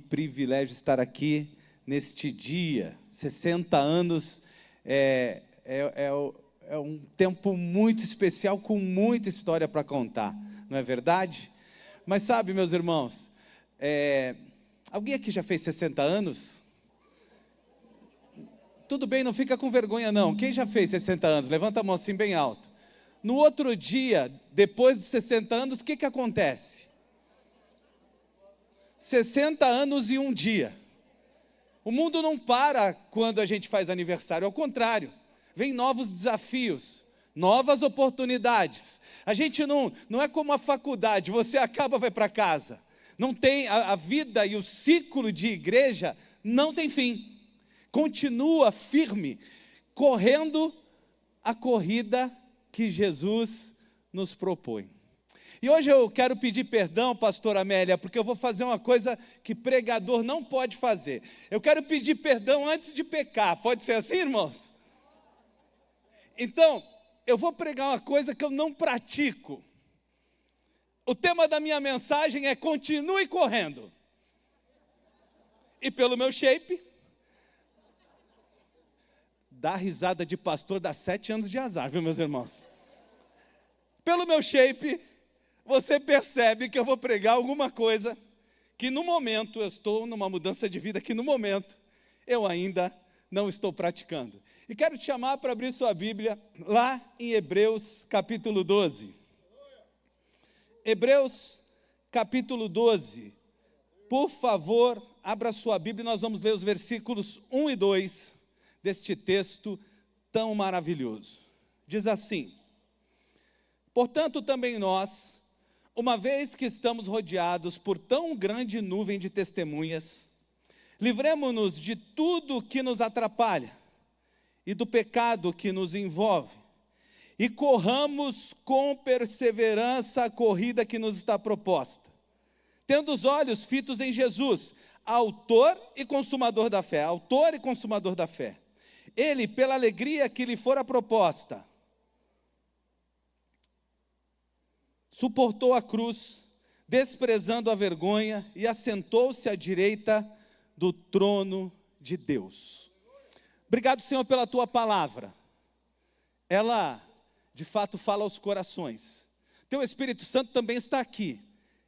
privilégio estar aqui neste dia. 60 anos é um tempo muito especial, com muita história para contar, não é verdade? Mas sabe, meus irmãos, alguém aqui já fez 60 anos? Tudo bem, não fica com vergonha não. Quem já fez 60 anos? Levanta a mão assim bem alto. No outro dia, depois dos 60 anos, o que acontece? 60 anos e um dia. O mundo não para quando a gente faz aniversário, ao contrário. Vem novos desafios, novas oportunidades. A gente não é como a faculdade, você acaba, vai para casa. Não tem, a vida e o ciclo de igreja não tem fim. Continua firme, correndo a corrida que Jesus nos propõe. E hoje eu quero pedir perdão, pastora Amélia, porque eu vou fazer uma coisa que pregador não pode fazer. Eu quero pedir perdão antes de pecar, pode ser assim, irmãos? Então, eu vou pregar uma coisa que eu não pratico. O tema da minha mensagem é continue correndo. E pelo meu shape, dá risada de pastor, dá 7 anos de azar, viu, meus irmãos? Pelo meu shape, você percebe que eu vou pregar alguma coisa que no momento, eu estou numa mudança de vida que no momento eu ainda não estou praticando. E quero te chamar para abrir sua Bíblia lá em Hebreus capítulo 12. Hebreus capítulo 12. Por favor, abra sua Bíblia e nós vamos ler os versículos 1 e 2 deste texto tão maravilhoso. Diz assim: portanto também nós, uma vez que estamos rodeados por tão grande nuvem de testemunhas, livremo-nos de tudo que nos atrapalha e do pecado que nos envolve, e corramos com perseverança a corrida que nos está proposta, tendo os olhos fitos em Jesus, autor e consumador da fé. Autor e consumador da fé. Ele, pela alegria que lhe fora proposta, suportou a cruz, desprezando a vergonha, e assentou-se à direita do trono de Deus. Obrigado, Senhor, pela Tua palavra. Ela, de fato, fala aos corações. Teu Espírito Santo também está aqui.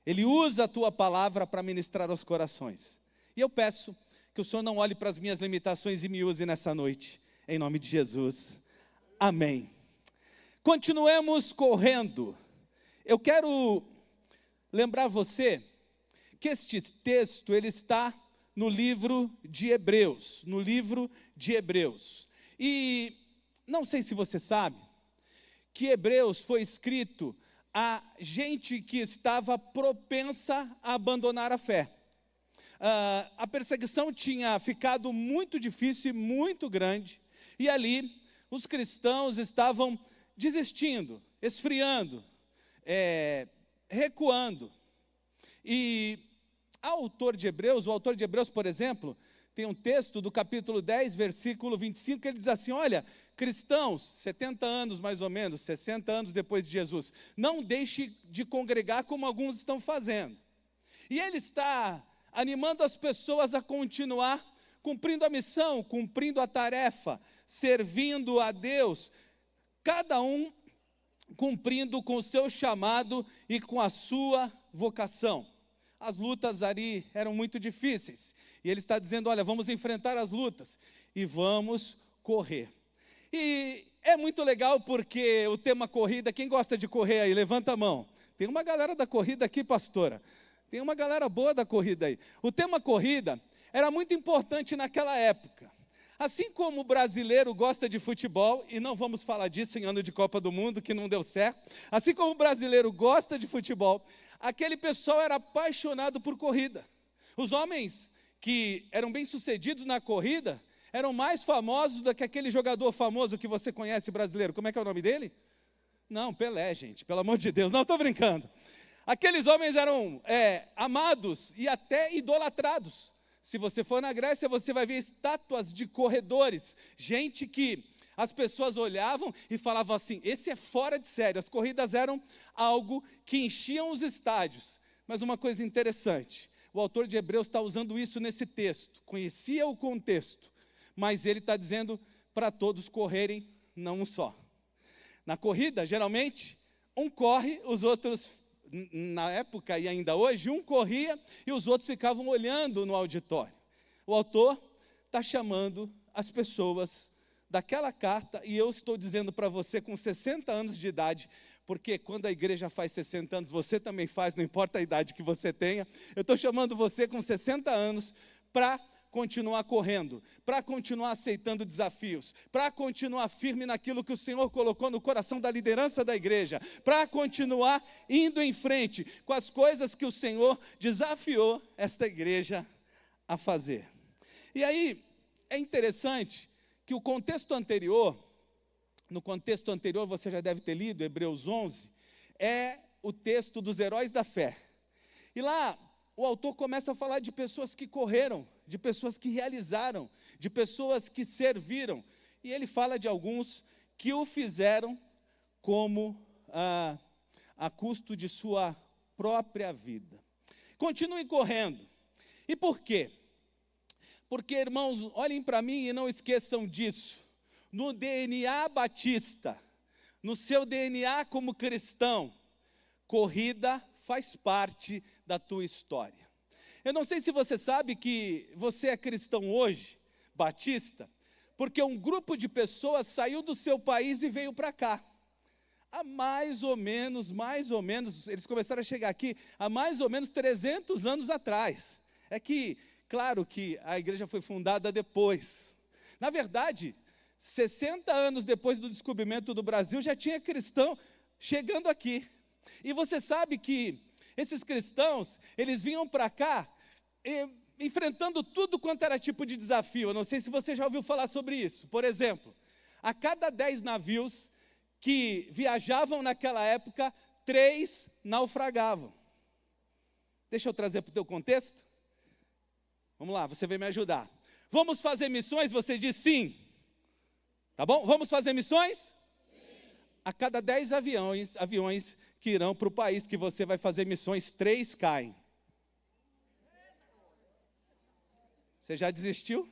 Ele usa a Tua palavra para ministrar aos corações. E eu peço que o Senhor não olhe para as minhas limitações e me use nessa noite. Em nome de Jesus. Amém. Continuemos correndo. Eu quero lembrar você que este texto, ele está no livro de Hebreus, E não sei se você sabe, que Hebreus foi escrito a gente que estava propensa a abandonar a fé. A perseguição tinha ficado muito difícil e muito grande, e ali os cristãos estavam desistindo, esfriando, recuando. E o autor de Hebreus, por exemplo, tem um texto do capítulo 10, versículo 25, que ele diz assim: olha, cristãos, 70 anos mais ou menos, 60 anos depois de Jesus, não deixe de congregar como alguns estão fazendo. E ele está animando as pessoas a continuar cumprindo a missão, cumprindo a tarefa, servindo a Deus, cada um cumprindo com o seu chamado e com a sua vocação. As lutas ali eram muito difíceis, e ele está dizendo: olha, vamos enfrentar as lutas, e vamos correr. E é muito legal porque o tema corrida, quem gosta de correr aí, levanta a mão. Tem uma galera da corrida aqui, pastora, tem uma galera boa da corrida aí. O tema corrida era muito importante naquela época. Assim como o brasileiro gosta de futebol, e não vamos falar disso em ano de Copa do Mundo, que não deu certo. Assim como o brasileiro gosta de futebol, aquele pessoal era apaixonado por corrida. Os homens que eram bem-sucedidos na corrida eram mais famosos do que aquele jogador famoso que você conhece brasileiro. Como é que é o nome dele? Não, Pelé, gente, pelo amor de Deus, não, estou brincando. Aqueles homens eram amados e até idolatrados. Se você for na Grécia, você vai ver estátuas de corredores, gente que as pessoas olhavam e falavam assim: esse é fora de série. As corridas eram algo que enchiam os estádios. Mas uma coisa interessante, o autor de Hebreus está usando isso nesse texto. Conhecia o contexto, mas ele está dizendo para todos correrem, não um só. Na corrida, geralmente, um corre, os outros, na época e ainda hoje, um corria e os outros ficavam olhando no auditório. O autor está chamando as pessoas daquela carta, e eu estou dizendo para você com 60 anos de idade, porque quando a igreja faz 60 anos, você também faz, não importa a idade que você tenha, eu estou chamando você com 60 anos para continuar correndo, para continuar aceitando desafios, para continuar firme naquilo que o Senhor colocou no coração da liderança da igreja, para continuar indo em frente com as coisas que o Senhor desafiou esta igreja a fazer. E aí, é interessante que o contexto anterior, no contexto anterior você já deve ter lido, Hebreus 11, é o texto dos heróis da fé. E lá, o autor começa a falar de pessoas que correram, de pessoas que realizaram, de pessoas que serviram. E ele fala de alguns que o fizeram como a custo de sua própria vida. Continue correndo. E por quê? Porque, irmãos, olhem para mim e não esqueçam disso. No DNA batista, no seu DNA como cristão, corrida faz parte da tua história. Eu não sei se você sabe que você é cristão hoje, batista, porque um grupo de pessoas saiu do seu país e veio para cá. Há mais ou menos, eles começaram a chegar aqui há mais ou menos 300 anos atrás. É que, claro que a igreja foi fundada depois. Na verdade, 60 anos depois do descobrimento do Brasil, já tinha cristão chegando aqui. E você sabe que esses cristãos, eles vinham para cá, enfrentando tudo quanto era tipo de desafio. Eu não sei se você já ouviu falar sobre isso. Por exemplo, a cada 10 navios que viajavam naquela época, 3 naufragavam. Deixa eu trazer para o teu contexto. Vamos lá, você vem me ajudar. Vamos fazer missões? Você diz sim. Tá bom? Vamos fazer missões? Sim. A cada 10 aviões que irão para o país que você vai fazer missões, 3 caem. Você já desistiu?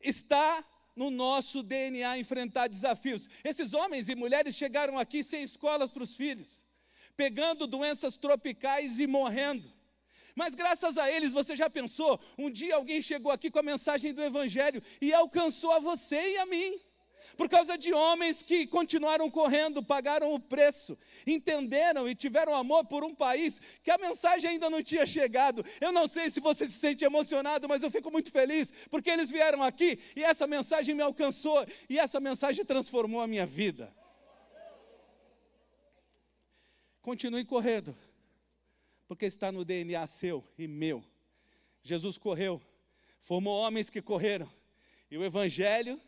Está no nosso DNA enfrentar desafios. Esses homens e mulheres chegaram aqui sem escolas para os filhos, pegando doenças tropicais e morrendo. Mas graças a eles, você já pensou, um dia alguém chegou aqui com a mensagem do Evangelho e alcançou a você e a mim, por causa de homens que continuaram correndo, pagaram o preço, entenderam e tiveram amor por um país que a mensagem ainda não tinha chegado. Eu não sei se você se sente emocionado, mas eu fico muito feliz, porque eles vieram aqui e essa mensagem me alcançou, e essa mensagem transformou a minha vida. Continue correndo, porque está no DNA seu e meu. Jesus correu, formou homens que correram, e o Evangelho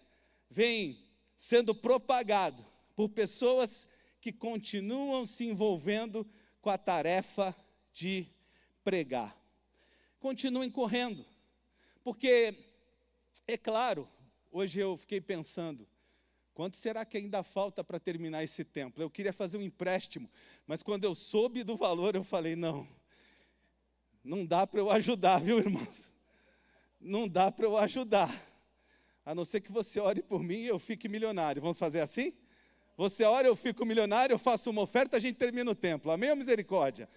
vem sendo propagado por pessoas que continuam se envolvendo com a tarefa de pregar. Continuem correndo, porque, é claro, hoje eu fiquei pensando, quanto será que ainda falta para terminar esse templo? Eu queria fazer um empréstimo, mas quando eu soube do valor, eu falei, não dá para eu ajudar, viu, irmãos? Não dá para eu ajudar. A não ser que você ore por mim e eu fique milionário. Vamos fazer assim? Você ora, eu fico milionário, eu faço uma oferta, a gente termina o templo. Amém ou misericórdia?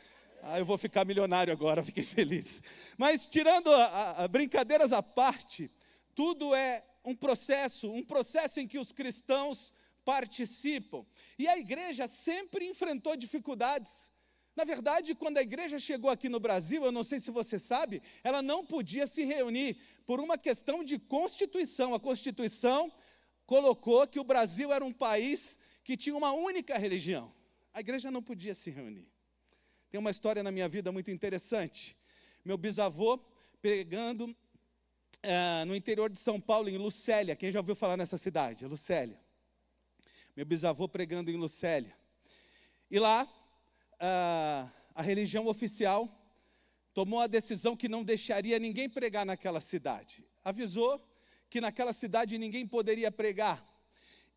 Eu vou ficar milionário agora, fiquei feliz. Mas tirando brincadeiras à parte, tudo é um processo em que os cristãos participam. E a igreja sempre enfrentou dificuldades. Na verdade, quando a igreja chegou aqui no Brasil, eu não sei se você sabe, ela não podia se reunir por uma questão de Constituição. A Constituição colocou que o Brasil era um país que tinha uma única religião. A igreja não podia se reunir. Tem uma história na minha vida muito interessante. Meu bisavô pregando no interior de São Paulo, em Lucélia. Quem já ouviu falar nessa cidade? Lucélia. Meu bisavô pregando em Lucélia. E lá, a religião oficial tomou a decisão que não deixaria ninguém pregar naquela cidade. Avisou que naquela cidade ninguém poderia pregar.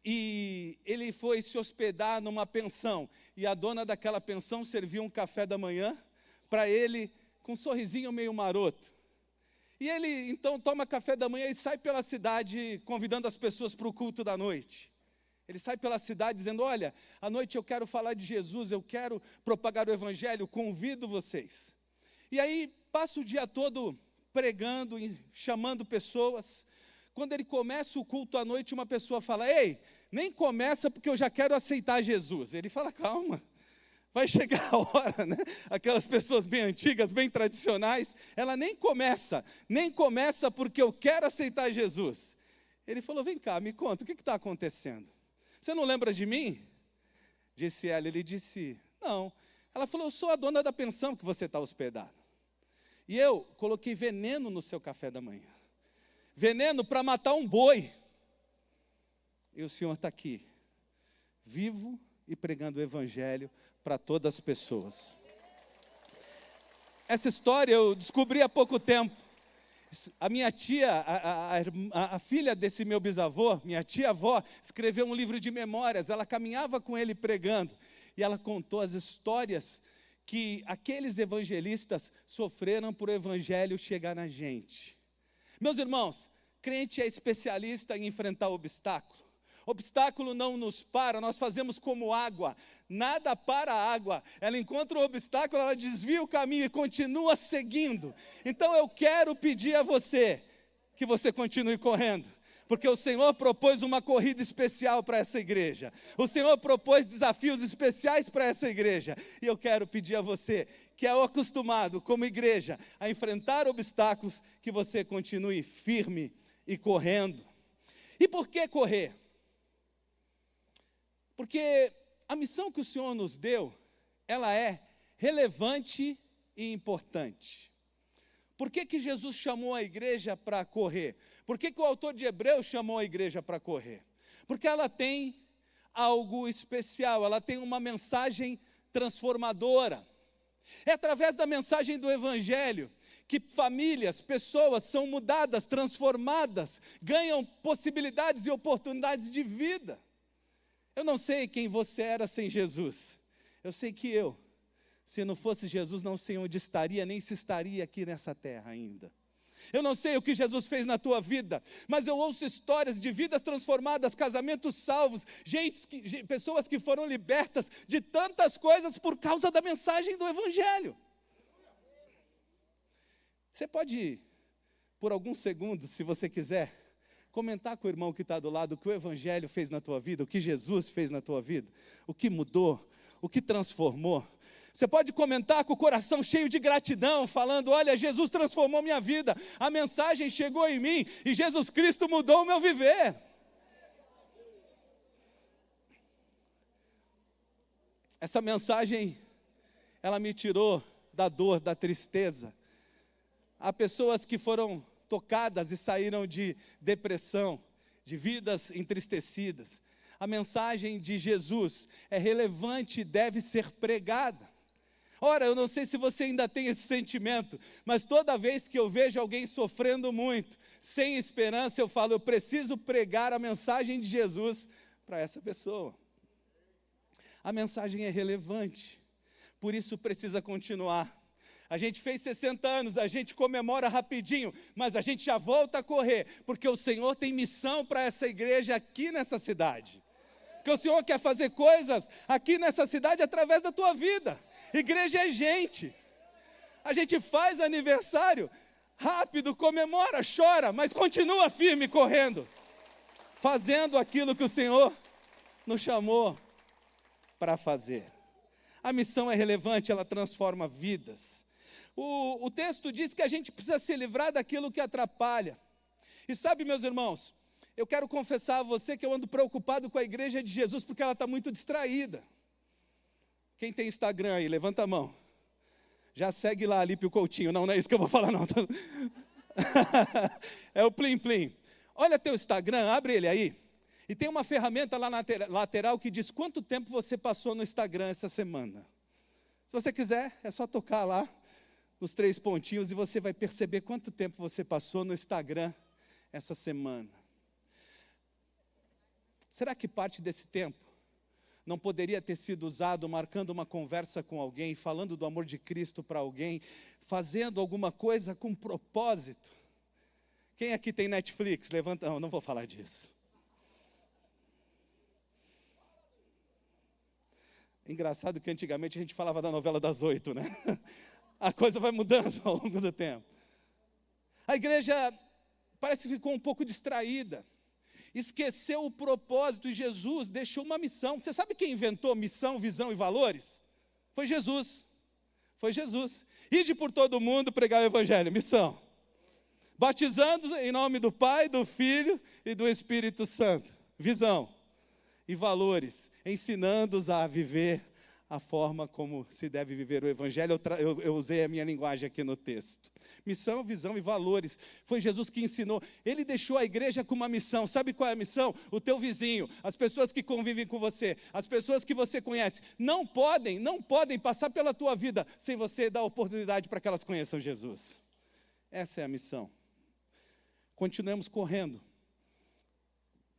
E ele foi se hospedar numa pensão. E a dona daquela pensão serviu um café da manhã para ele com um sorrisinho meio maroto. E ele então toma café da manhã e sai pela cidade convidando as pessoas para o culto da noite. Ele sai pela cidade dizendo, olha, à noite eu quero falar de Jesus, eu quero propagar o evangelho, convido vocês. E aí passa o dia todo pregando, chamando pessoas. Quando ele começa o culto à noite, uma pessoa fala, ei, nem começa porque eu já quero aceitar Jesus. Ele fala, calma, vai chegar a hora, né? Aquelas pessoas bem antigas, bem tradicionais, ela nem começa porque eu quero aceitar Jesus. Ele falou, vem cá, me conta, o que está acontecendo? Você não lembra de mim? Disse ela, ele disse, não. Ela falou, eu sou a dona da pensão que você está hospedado. E eu coloquei veneno no seu café da manhã. Veneno para matar um boi. E o senhor está aqui, vivo e pregando o evangelho para todas as pessoas. Essa história eu descobri há pouco tempo. A minha tia, a filha desse meu bisavô, minha tia-avó, escreveu um livro de memórias. Ela caminhava com ele pregando. E ela contou as histórias que aqueles evangelistas sofreram por o evangelho chegar na gente. Meus irmãos, crente é especialista em enfrentar obstáculo. Obstáculo não nos para, nós fazemos como água, nada para a água, ela encontra um obstáculo, ela desvia o caminho e continua seguindo. Então eu quero pedir a você, que você continue correndo, porque o Senhor propôs uma corrida especial para essa igreja, o Senhor propôs desafios especiais para essa igreja, e eu quero pedir a você, que é acostumado como igreja, a enfrentar obstáculos, que você continue firme e correndo. E por que correr? Porque a missão que o Senhor nos deu, ela é relevante e importante. Por que Jesus chamou a igreja para correr? Por que o autor de Hebreus chamou a igreja para correr? Porque ela tem algo especial, ela tem uma mensagem transformadora. É através da mensagem do evangelho que famílias, pessoas são mudadas, transformadas, ganham possibilidades e oportunidades de vida. Eu não sei quem você era sem Jesus. Eu sei que eu, se não fosse Jesus, não sei onde estaria, nem se estaria aqui nessa terra ainda. Eu não sei o que Jesus fez na tua vida, mas eu ouço histórias de vidas transformadas, casamentos salvos, pessoas que foram libertas de tantas coisas por causa da mensagem do evangelho. Você pode, por alguns segundos, se você quiser, comentar com o irmão que está do lado o que o evangelho fez na tua vida, o que Jesus fez na tua vida, o que mudou, o que transformou. Você pode comentar com o coração cheio de gratidão, falando, olha, Jesus transformou minha vida, a mensagem chegou em mim, e Jesus Cristo mudou o meu viver. Essa mensagem, ela me tirou da dor, da tristeza. Há pessoas que foram tocadas e saíram de depressão, de vidas entristecidas. A mensagem de Jesus é relevante e deve ser pregada. Ora, eu não sei se você ainda tem esse sentimento, mas toda vez que eu vejo alguém sofrendo muito, sem esperança, eu falo, eu preciso pregar a mensagem de Jesus para essa pessoa. A mensagem é relevante, por isso precisa continuar. A gente fez 60 anos, a gente comemora rapidinho, mas a gente já volta a correr, porque o Senhor tem missão para essa igreja aqui nessa cidade. Porque o Senhor quer fazer coisas aqui nessa cidade através da tua vida. Igreja é gente. A gente faz aniversário, rápido, comemora, chora, mas continua firme correndo, fazendo aquilo que o Senhor nos chamou para fazer. A missão é relevante, ela transforma vidas. O texto diz que a gente precisa se livrar daquilo que atrapalha. E sabe, meus irmãos, eu quero confessar a você que eu ando preocupado com a igreja de Jesus, porque ela está muito distraída. Quem tem Instagram aí, levanta a mão. Já segue lá, Alípio Coutinho. Não é isso que eu vou falar, não. É o Plim Plim. Olha teu Instagram, abre ele aí. E tem uma ferramenta lá na lateral que diz quanto tempo você passou no Instagram essa semana. Se você quiser, é só tocar lá nos 3 pontinhos e você vai perceber quanto tempo você passou no Instagram essa semana. Será que parte desse tempo não poderia ter sido usado marcando uma conversa com alguém, falando do amor de Cristo para alguém, fazendo alguma coisa com propósito? Quem aqui tem Netflix? Levanta, não vou falar disso. Engraçado que antigamente a gente falava da novela das 8, né? A coisa vai mudando ao longo do tempo. A igreja parece que ficou um pouco distraída, esqueceu o propósito, e Jesus deixou uma missão. Você sabe quem inventou missão, visão e valores? Foi Jesus. Foi Jesus. Ide por todo mundo pregar o evangelho, missão. Batizando em nome do Pai, do Filho e do Espírito Santo. Visão e valores, ensinando-os a viver a forma como se deve viver o evangelho. Eu usei a minha linguagem aqui no texto. Missão, visão e valores. Foi Jesus que ensinou. Ele deixou a igreja com uma missão. Sabe qual é a missão? O teu vizinho, as pessoas que convivem com você, as pessoas que você conhece, não podem passar pela tua vida sem você dar oportunidade para que elas conheçam Jesus. Essa é a missão. Continuemos correndo,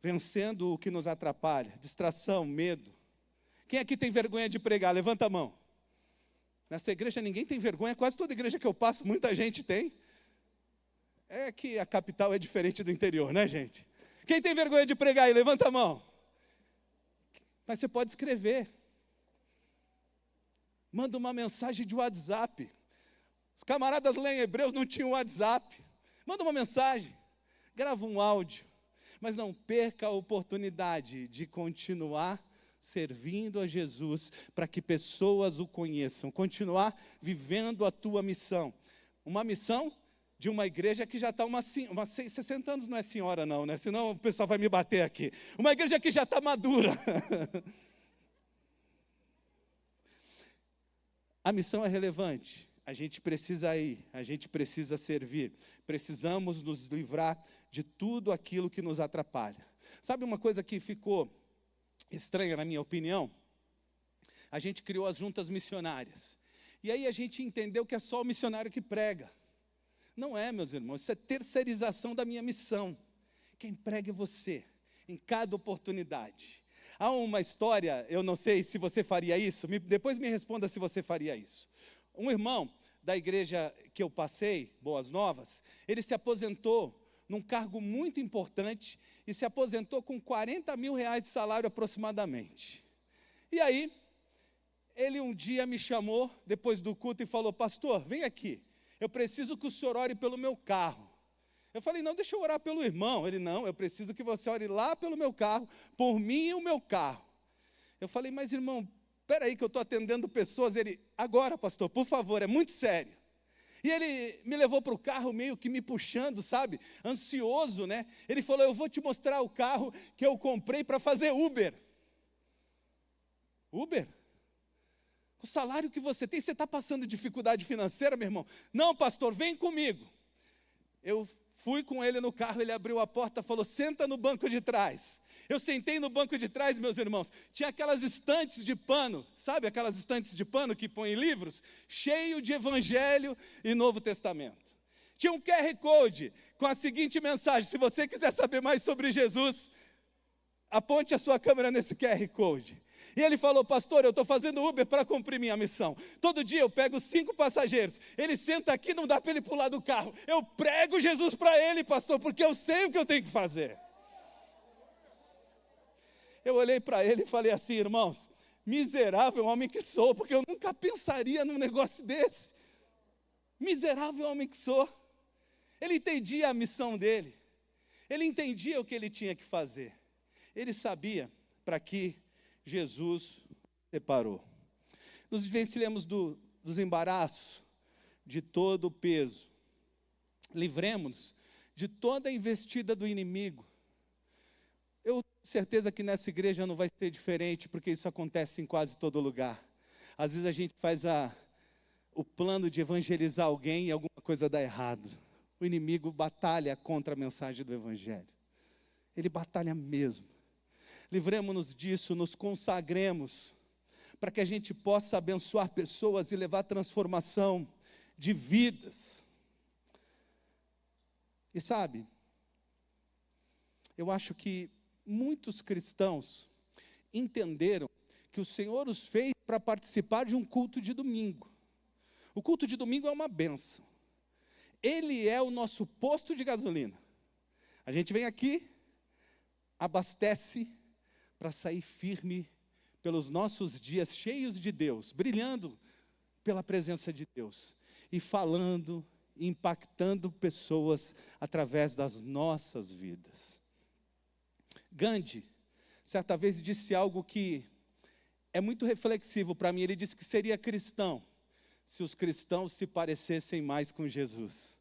vencendo o que nos atrapalha, distração, medo. Quem aqui tem vergonha de pregar? Levanta a mão. Nessa igreja ninguém tem vergonha, quase toda igreja que eu passo, muita gente tem. É que a capital é diferente do interior, né, gente? Quem tem vergonha de pregar aí? Levanta a mão. Mas você pode escrever. Manda uma mensagem de WhatsApp. Os camaradas lá em Hebreus não tinham WhatsApp. Manda uma mensagem, grava um áudio, mas não perca a oportunidade de continuar servindo a Jesus, para que pessoas o conheçam, continuar vivendo a tua missão. Uma missão de uma igreja que já está 60 anos, não é senhora não, né? Senão o pessoal vai me bater aqui. Uma igreja que já está madura. A missão é relevante, a gente precisa ir, a gente precisa servir, precisamos nos livrar de tudo aquilo que nos atrapalha. Sabe uma coisa que ficou estranha, na minha opinião? A gente criou as juntas missionárias. E aí a gente entendeu que é só o missionário que prega. Não é, meus irmãos, isso é terceirização da minha missão. Quem prega é você, em cada oportunidade. Há uma história, eu não sei se você faria isso, depois me responda se você faria isso. Um irmão da igreja que eu passei, Boas Novas, ele se aposentou num cargo muito importante, e se aposentou com 40 mil reais de salário aproximadamente. E aí, ele um dia me chamou, depois do culto, e falou: pastor, vem aqui, eu preciso que o senhor ore pelo meu carro. Eu falei: não, deixa eu orar pelo irmão. Ele: não, eu preciso que você ore lá pelo meu carro, por mim e o meu carro. Eu falei: mas irmão, espera aí que eu estou atendendo pessoas. Ele: agora, pastor, por favor, é muito sério. E ele me levou para o carro meio que me puxando, sabe, ansioso, né? Ele falou: eu vou te mostrar o carro que eu comprei para fazer Uber. Uber? O salário que você tem, você está passando dificuldade financeira, meu irmão? Não, pastor, vem comigo. Eu fui com ele no carro, ele abriu a porta, falou: senta no banco de trás. Eu sentei no banco de trás, meus irmãos, tinha aquelas estantes de pano, sabe aquelas estantes de pano que põem livros? Cheio de Evangelho e Novo Testamento. Tinha um QR Code com a seguinte mensagem: se você quiser saber mais sobre Jesus, aponte a sua câmera nesse QR Code. E ele falou: pastor, eu estou fazendo Uber para cumprir minha missão. Todo dia eu pego 5 passageiros, ele senta aqui, não dá para ele pular do carro. Eu prego Jesus para ele, pastor, porque eu sei o que eu tenho que fazer. Eu olhei para ele e falei assim: irmãos, miserável homem que sou, porque eu nunca pensaria num negócio desse. Miserável homem que sou. Ele entendia a missão dele, ele entendia o que ele tinha que fazer, ele sabia para que Jesus separou. Nos desvencilhamos dos embaraços, de todo o peso, livremos-nos de toda a investida do inimigo. Eu tenho certeza que nessa igreja não vai ser diferente, porque isso acontece em quase todo lugar. Às vezes a gente faz o plano de evangelizar alguém e alguma coisa dá errado. O inimigo batalha contra a mensagem do evangelho. Ele batalha mesmo. Livremos-nos disso, nos consagremos, para que a gente possa abençoar pessoas e levar transformação de vidas. E sabe, eu acho que muitos cristãos entenderam que o Senhor os fez para participar de um culto de domingo. O culto de domingo é uma bênção. Ele é o nosso posto de gasolina. A gente vem aqui, abastece para sair firme pelos nossos dias cheios de Deus, brilhando pela presença de Deus e falando, impactando pessoas através das nossas vidas. Gandhi, certa vez, disse algo que é muito reflexivo para mim. Ele disse que seria cristão se os cristãos se parecessem mais com Jesus.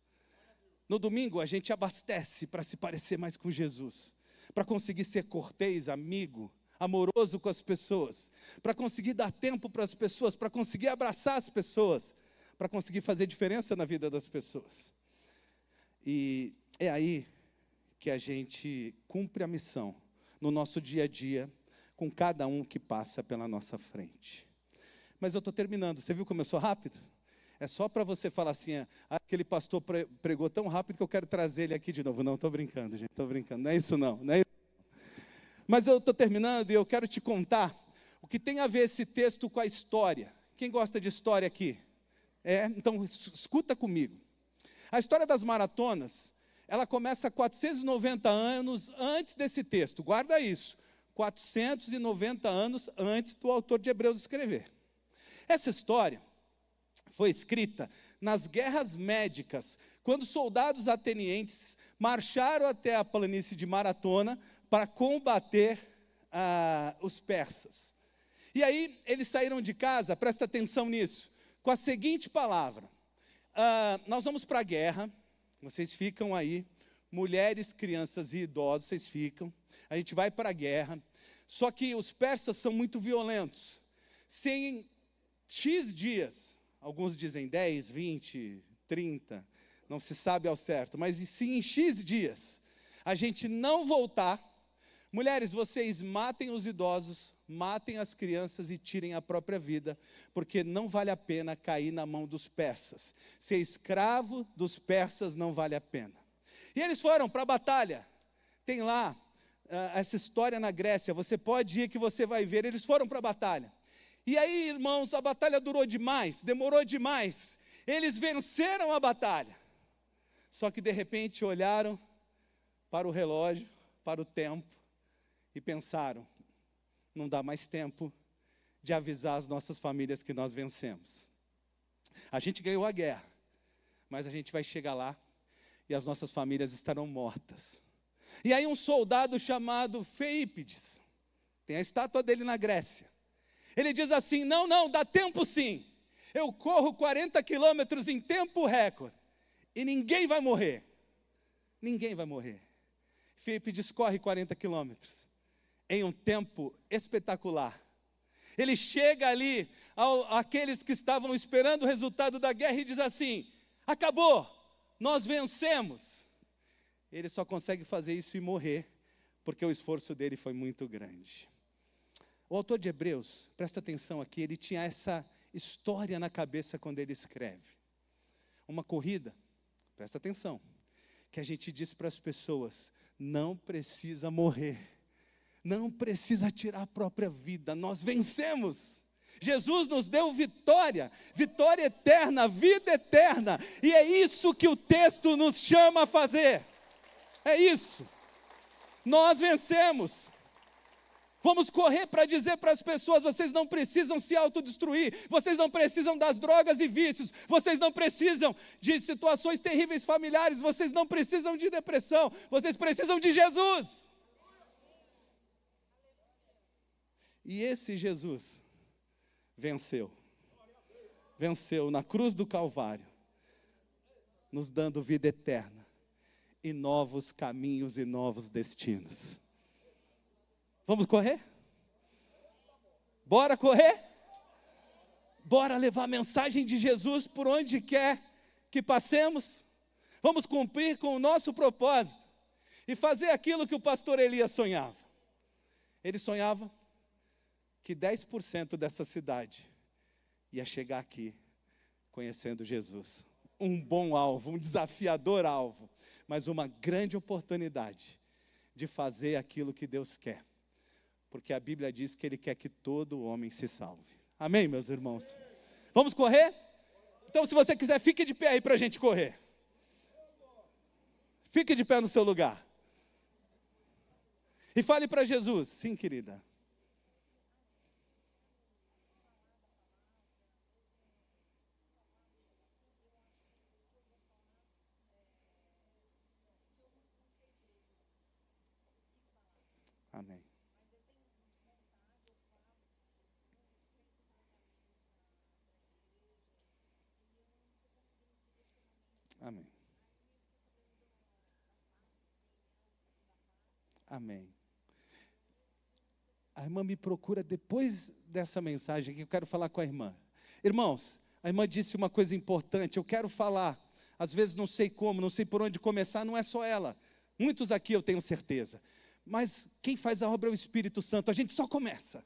No domingo, a gente abastece para se parecer mais com Jesus, para conseguir ser cortês, amigo, amoroso com as pessoas, para conseguir dar tempo para as pessoas, para conseguir abraçar as pessoas, para conseguir fazer diferença na vida das pessoas. E é aí que a gente cumpre a missão, no nosso dia a dia, com cada um que passa pela nossa frente. Mas eu estou terminando, você viu como eu sou rápido? É só para você falar assim, aquele pastor pregou tão rápido que eu quero trazer ele aqui de novo. Não, estou brincando, gente, estou brincando, não é isso não, não é isso. Mas eu estou terminando e eu quero te contar o que tem a ver esse texto com a história. Quem gosta de história aqui? Então escuta comigo. A história das maratonas, ela começa 490 anos antes desse texto, guarda isso, 490 anos antes do autor de Hebreus escrever. Essa história foi escrita nas guerras médicas, quando soldados atenienses marcharam até a planície de Maratona para combater os persas. E aí eles saíram de casa, presta atenção nisso, com a seguinte palavra: nós vamos para a guerra, vocês ficam aí, mulheres, crianças e idosos, vocês ficam, a gente vai para a guerra, só que os persas são muito violentos. Se em X dias, alguns dizem 10, 20, 30, não se sabe ao certo, mas se em X dias a gente não voltar, mulheres, vocês matem os idosos, matem as crianças e tirem a própria vida, porque não vale a pena cair na mão dos persas. Ser escravo dos persas não vale a pena. E eles foram para a batalha. Tem lá essa história na Grécia, você pode ir que você vai ver, eles foram para a batalha. E aí, irmãos, a batalha durou demais, demorou demais. Eles venceram a batalha. Só que de repente olharam para o relógio, para o tempo, e pensaram: não dá mais tempo de avisar as nossas famílias que nós vencemos. A gente ganhou a guerra, mas a gente vai chegar lá e as nossas famílias estarão mortas. E aí um soldado chamado Feípides, tem a estátua dele na Grécia, ele diz assim: não, dá tempo sim, eu corro 40 quilômetros em tempo recorde, e ninguém vai morrer. Feípides corre 40 quilômetros, em um tempo espetacular. Ele chega ali, àqueles que estavam esperando o resultado da guerra e diz assim: acabou, nós vencemos. Ele só consegue fazer isso e morrer, porque o esforço dele foi muito grande. O autor de Hebreus, presta atenção aqui, ele tinha essa história na cabeça quando ele escreve. Uma corrida, presta atenção, que a gente diz para as pessoas: não precisa morrer, não precisa tirar a própria vida, nós vencemos. Jesus nos deu vitória, vitória eterna, vida eterna, e é isso que o texto nos chama a fazer. É isso, nós vencemos. Vamos correr para dizer para as pessoas: vocês não precisam se autodestruir, vocês não precisam das drogas e vícios, vocês não precisam de situações terríveis familiares, vocês não precisam de depressão, vocês precisam de Jesus. E esse Jesus venceu na cruz do Calvário, nos dando vida eterna, e novos caminhos e novos destinos. Vamos correr? Bora correr? Bora levar a mensagem de Jesus por onde quer que passemos? Vamos cumprir com o nosso propósito e fazer aquilo que o pastor Elias sonhava. Ele sonhava que 10% dessa cidade ia chegar aqui conhecendo Jesus. Um bom alvo, um desafiador alvo, mas uma grande oportunidade de fazer aquilo que Deus quer. porque a Bíblia diz que Ele quer que todo homem se salve. Amém, meus irmãos? Vamos correr? Então, se você quiser, fique de pé aí para a gente correr. Fique de pé no seu lugar. E fale para Jesus. Sim, querida. Amém. Amém. Amém. A irmã me procura depois dessa mensagem que eu quero falar com a irmã. Irmãos, a irmã disse uma coisa importante, eu quero falar. Às vezes não sei como, não sei por onde começar, não é só ela. Muitos aqui eu tenho certeza. Mas quem faz a obra é o Espírito Santo, a gente só começa.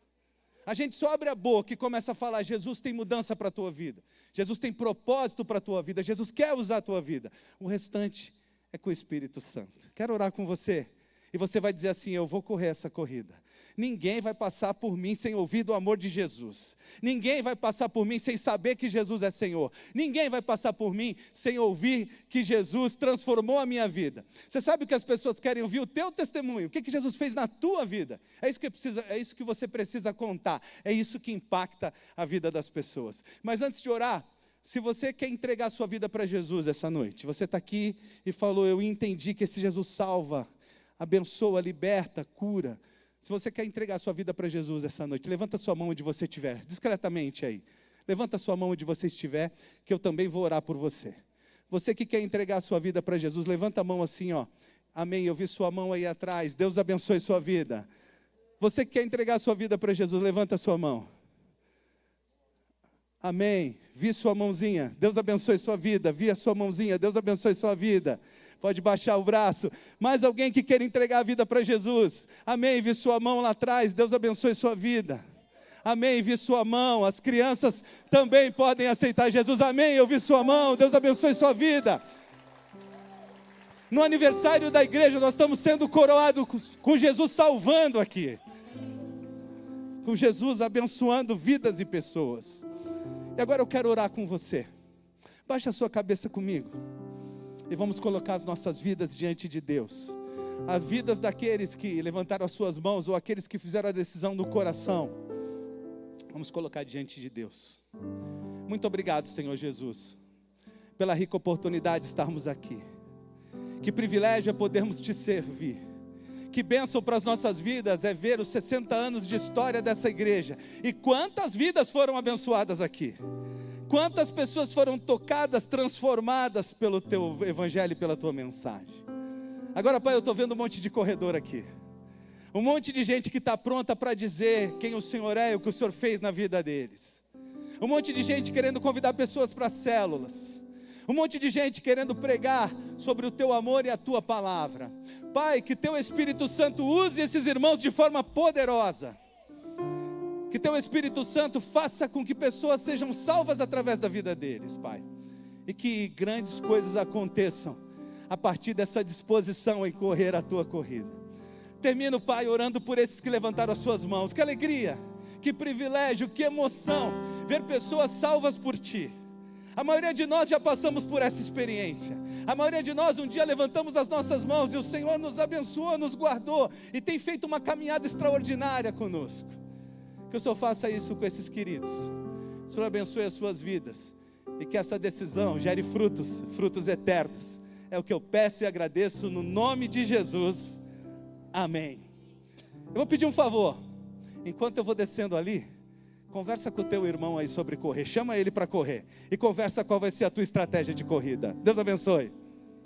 A gente só abre a boca e começa a falar, Jesus tem mudança para a tua vida. Jesus tem propósito para a tua vida. Jesus quer usar a tua vida. O restante é com o Espírito Santo. Quero orar com você. E você vai dizer assim, eu vou correr essa corrida. Ninguém vai passar por mim sem ouvir do amor de Jesus. Ninguém vai passar por mim sem saber que Jesus é Senhor. Ninguém vai passar por mim sem ouvir que Jesus transformou a minha vida. Você sabe o que as pessoas querem ouvir? O teu testemunho. O que Jesus fez na tua vida? É isso que você precisa contar. É isso que impacta a vida das pessoas. Mas antes de orar, se você quer entregar a sua vida para Jesus essa noite, você está aqui e falou, eu entendi que esse Jesus salva, abençoa, liberta, cura. Se você quer entregar a sua vida para Jesus essa noite, levanta sua mão onde você estiver, discretamente aí. Levanta sua mão onde você estiver, que eu também vou orar por você. Você que quer entregar a sua vida para Jesus, levanta a mão assim, ó. Amém, eu vi sua mão aí atrás, Deus abençoe sua vida. Você que quer entregar a sua vida para Jesus, levanta a sua mão. Amém, vi sua mãozinha, Deus abençoe sua vida, vi a sua mãozinha, Deus abençoe sua vida. Pode baixar o braço. Mais alguém que queira entregar a vida para Jesus? Amém, vi sua mão lá atrás, Deus abençoe sua vida. Amém, vi sua mão. As crianças também podem aceitar Jesus. Amém, eu vi sua mão, Deus abençoe sua vida. No aniversário da igreja, nós estamos sendo coroados com Jesus salvando aqui. Com Jesus abençoando vidas e pessoas. E agora eu quero orar com você. Baixa a sua cabeça comigo. E vamos colocar as nossas vidas diante de Deus. As vidas daqueles que levantaram as suas mãos, ou aqueles que fizeram a decisão no coração. Vamos colocar diante de Deus. Muito obrigado, Senhor Jesus, pela rica oportunidade de estarmos aqui. Que privilégio é podermos te servir. Que bênção para as nossas vidas é ver os 60 anos de história dessa igreja. E quantas vidas foram abençoadas aqui. Quantas pessoas foram tocadas, transformadas pelo teu evangelho e pela tua mensagem. Agora, Pai, eu estou vendo um monte de corredor aqui. Um monte de gente que está pronta para dizer quem o Senhor é e o que o Senhor fez na vida deles. Um monte de gente querendo convidar pessoas para células. Um monte de gente querendo pregar sobre o teu amor e a tua palavra. Pai, que teu Espírito Santo use esses irmãos de forma poderosa. Que teu Espírito Santo faça com que pessoas sejam salvas através da vida deles, Pai. E que grandes coisas aconteçam a partir dessa disposição em correr a tua corrida. Termino, Pai, orando por esses que levantaram as suas mãos. Que alegria, que privilégio, que emoção ver pessoas salvas por Ti. A maioria de nós já passamos por essa experiência. A maioria de nós um dia levantamos as nossas mãos e o Senhor nos abençoou, nos guardou e tem feito uma caminhada extraordinária conosco. Que o Senhor faça isso com esses queridos. O Senhor abençoe as suas vidas. E que essa decisão gere frutos, frutos eternos. É o que eu peço e agradeço no nome de Jesus. Amém. Eu vou pedir um favor. Enquanto eu vou descendo ali, conversa com o teu irmão aí sobre correr. Chama ele para correr. E conversa qual vai ser a tua estratégia de corrida. Deus abençoe.